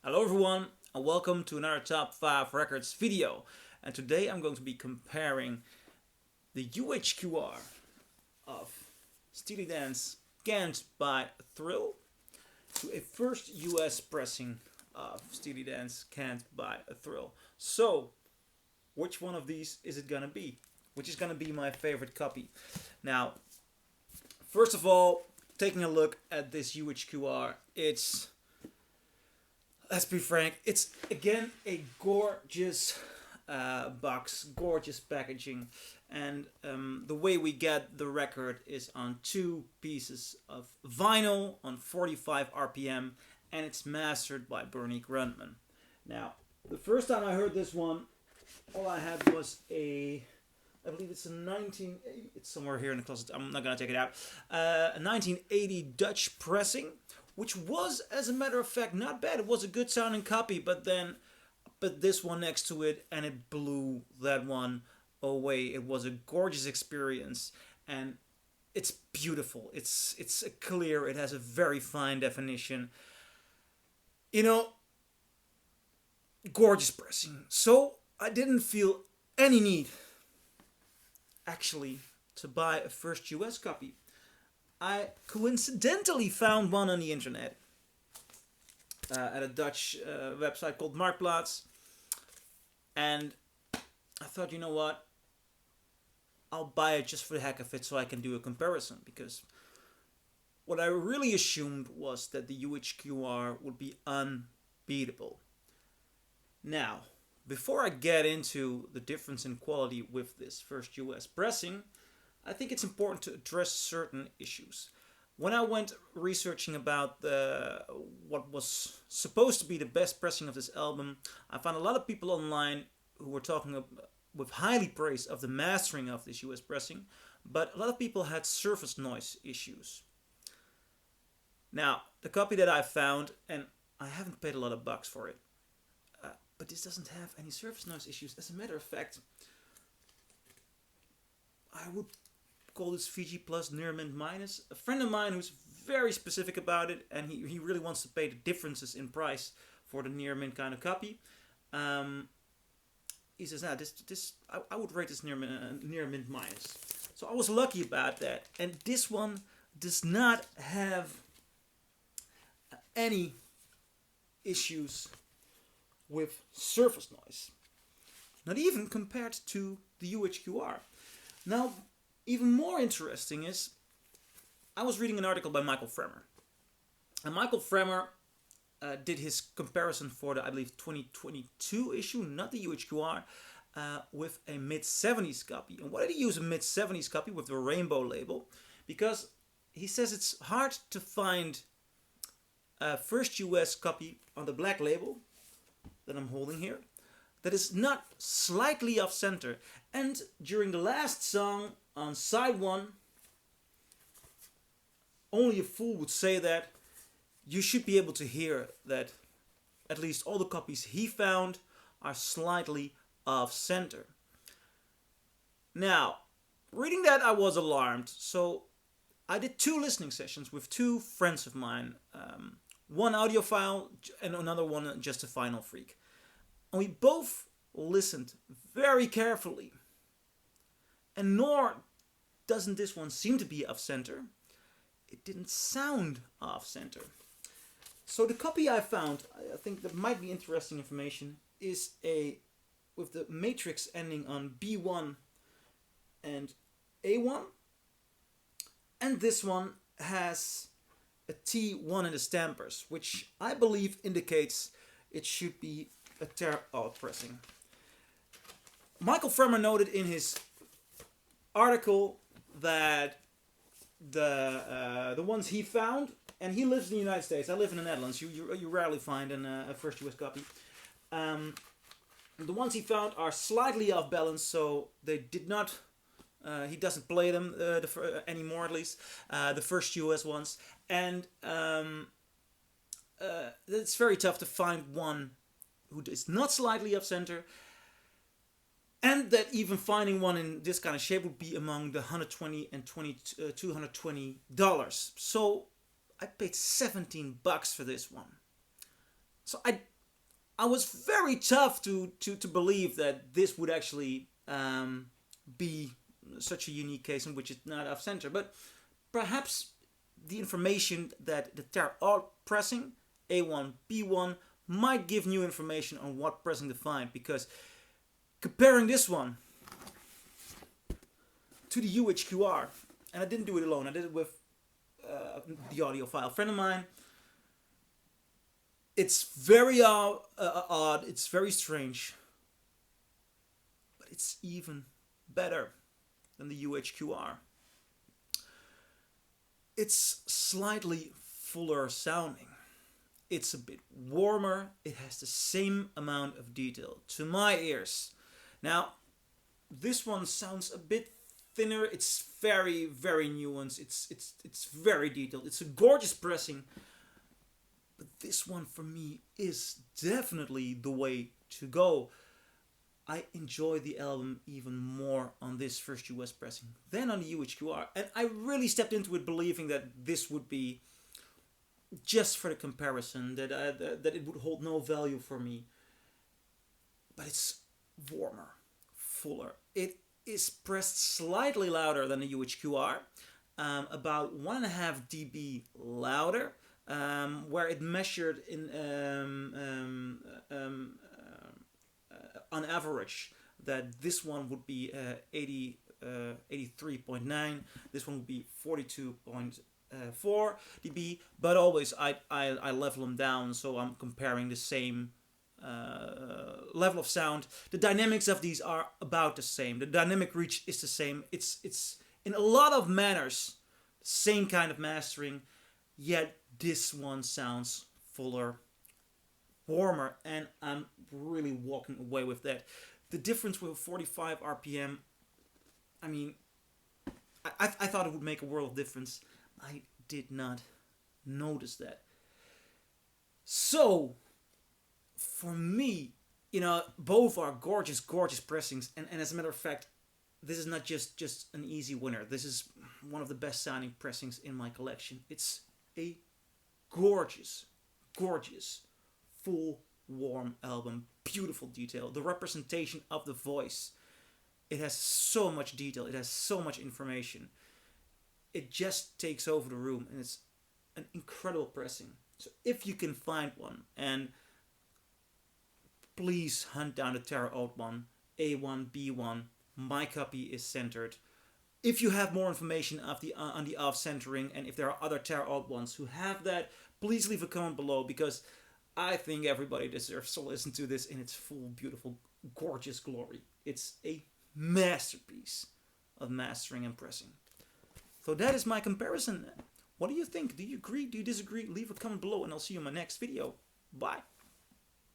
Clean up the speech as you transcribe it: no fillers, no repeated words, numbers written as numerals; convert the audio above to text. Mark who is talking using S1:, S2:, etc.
S1: Hello everyone and welcome to another Top 5 Records video. And today I'm going to be comparing the UHQR of Steely Dan's Can't Buy a Thrill to a first US pressing of Steely Dan's Can't Buy a Thrill. So, which one of these is it gonna be? Which is gonna be my favorite copy? Now, first of all, taking a look at this UHQR, let's be frank, it's again a gorgeous box, gorgeous packaging, and the way we get the record is on two pieces of vinyl on 45 RPM, and it's mastered by Bernie Grundman. Now, the first time I heard this one, all I had was I believe it's a 1980, it's somewhere here in the closet, I'm not gonna take it out, a 1980 Dutch pressing, which was, as a matter of fact, not bad. It was a good sounding copy, but then I put this one next to it and it blew that one away. It was a gorgeous experience and it's beautiful. It's clear, it has a very fine definition. You know, gorgeous pressing. So I didn't feel any need, actually, to buy a first US copy. I coincidentally found one on the internet at a Dutch website called Marktplaats, and I thought, you know what, I'll buy it just for the heck of it so I can do a comparison, because what I really assumed was that the UHQR would be unbeatable. Now, before I get into the difference in quality with this first US pressing, I think it's important to address certain issues. When I went researching about what was supposed to be the best pressing of this album, I found a lot of people online who were talking with highly praise of the mastering of this US pressing, but a lot of people had surface noise issues. Now, the copy that I found, and I haven't paid a lot of bucks for it, but this doesn't have any surface noise issues. As a matter of fact, I would call this Fiji Plus near mint minus. A friend of mine who's very specific about it, and he really wants to pay the differences in price for the near mint kind of copy. He says, I would rate this near mint minus. So I was lucky about that. And this one does not have any issues with surface noise. Not even compared to the UHQR. Now, even more interesting is, I was reading an article by Michael Fremmer. And Michael Fremmer did his comparison for the, I believe, 2022 issue, not the UHQR, with a mid-70s copy. And why did he use a mid-70s copy with the rainbow label? Because he says it's hard to find a first US copy on the black label that I'm holding here that is not slightly off center. And during the last song on side 1, only a fool would say that. You should be able to hear that at least all the copies he found are slightly off center. Now, reading that, I was alarmed, so I did 2 listening sessions with 2 friends of mine, one audiophile and another one just a vinyl freak. And we both listened very carefully. And nor doesn't this one seem to be off center. It didn't sound off center. So the copy I found, I think that might be interesting information, is with the matrix ending on B1 and A1. And this one has a T1 in the stampers, which I believe indicates it should be a Terre Haute pressing. Michael Fremmer noted in his article that the ones he found, and he lives in the United States, I live in the Netherlands, you rarely find a first US copy. The ones he found are slightly off balance, so they did not, he doesn't play them anymore at least, the first US ones, and it's very tough to find one who is not slightly off center, and that even finding one in this kind of shape would be among the $120 and $220. So I paid $17 for this one. So I was very tough to believe that this would actually be such a unique case in which it's not off center. But perhaps the information that the Terre Haute pressing, A1, B1, might give new information on what pressing to find, because comparing this one to the UHQR, and I didn't do it alone, I did it with the audiophile friend of mine. It's very odd, it's very strange, but it's even better than the UHQR. It's slightly fuller sounding. It's a bit warmer. It has the same amount of detail to my ears. Now, this one sounds a bit thinner. It's very, very nuanced. It's very detailed. It's a gorgeous pressing. But this one for me is definitely the way to go. I enjoy the album even more on this first US pressing than on the UHQR. And I really stepped into it believing that this would be just for the comparison, that it would hold no value for me. But it's warmer, fuller. It is pressed slightly louder than the UHQR, about 1.5 dB louder, where it measured in on average that this one would be 83.9, this one would be 42.4 dB, but always I level them down, so I'm comparing the same level of sound. The dynamics of these are about the same. The dynamic reach is the same. It's in a lot of manners the same kind of mastering, yet this one sounds fuller, warmer, and I'm really walking away with that. The difference with 45 RPM, I mean, I thought it would make a world of difference. I did not notice that. So, for me, both are gorgeous, gorgeous pressings, and as a matter of fact, this is not just an easy winner. This is one of the best sounding pressings in my collection. It's a gorgeous, gorgeous, full, warm album. Beautiful detail. The representation of the voice. It has so much detail. It has so much information. It just takes over the room, and it's an incredible pressing. So if you can find one, and please hunt down the Terre Haute one, A1, B1. My copy is centered. If you have more information on the off-centering, and if there are other Terre Haute ones who have that, please leave a comment below, because I think everybody deserves to listen to this in its full, beautiful, gorgeous glory. It's a masterpiece of mastering and pressing. So that is my comparison. What do you think? Do you agree? Do you disagree? Leave a comment below, and I'll see you in my next video. Bye.